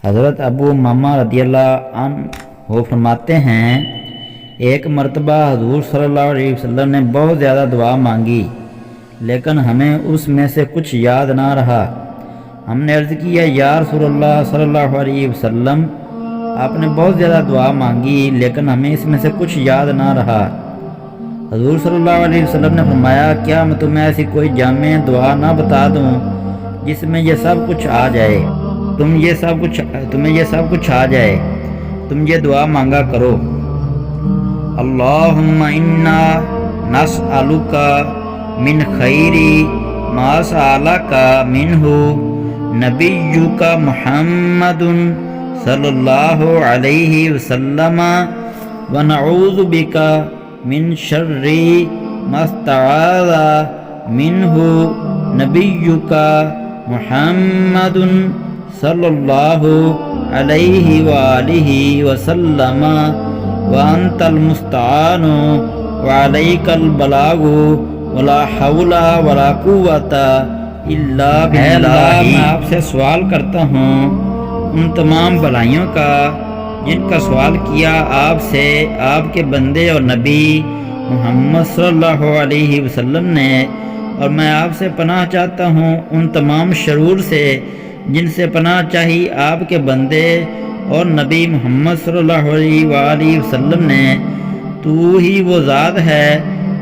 حضرت ابو امامہ رضی اللہ عنہ وہ فرماتے ہیں ایک مرتبہ حضور صلی اللہ علیہ وسلم نے بہت زیادہ دعا مانگی لیکن ہمیں اس میں سے کچھ یاد نہ رہا۔ ہم نے عرض کیا یا رسول اللہ صلی اللہ علیہ وسلم آپ نے بہت زیادہ دعا مانگی لیکن ہمیں اس میں سے کچھ یاد نہ رہا۔ حضور صلی اللہ علیہ وسلم نے فرمایا کیا میں تمہیں ایسی کوئی جامع دعا نہ بتا دوں جس میں یہ سب کچھ آ جائے، تمہیں یہ سب کچھ آ جائے، تم یہ دعا مانگا کرو۔ اللہم انا نسألک من خیری ما سألک منہ نبیک محمد صلی اللہ علیہ وسلم ونعوذ بک من شر ما استعاذ منہ نبیک محمد صلی اللہ علیہ وآلہ وسلم وانت المستعان وعلیک البلاغ ولا حول ولا قوت الا باللہ۔ میں آپ سے سوال کرتا ہوں ان تمام بھلائیوں کا جن کا سوال کیا آپ سے آپ کے بندے اور نبی محمد صلی اللہ علیہ وسلم نے، اور میں آپ سے پناہ چاہتا ہوں ان تمام شرور سے جن سے پناہ چاہی آپ کے بندے اور نبی محمد صلی اللہ علیہ وآلہ وسلم نے۔ تو ہی وہ ذات ہے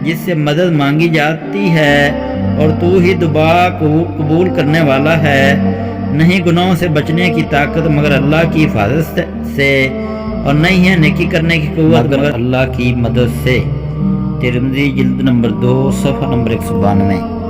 جس سے مدد مانگی جاتی ہے اور تو ہی دعا قبول کرنے والا ہے۔ نہیں گناہوں سے بچنے کی طاقت مگر اللہ کی حفاظت سے، اور نہیں ہے نیکی کرنے کی قوت مگر اللہ کی مدد سے۔ ترمذی جلد نمبر 2 صفحہ نمبر 192۔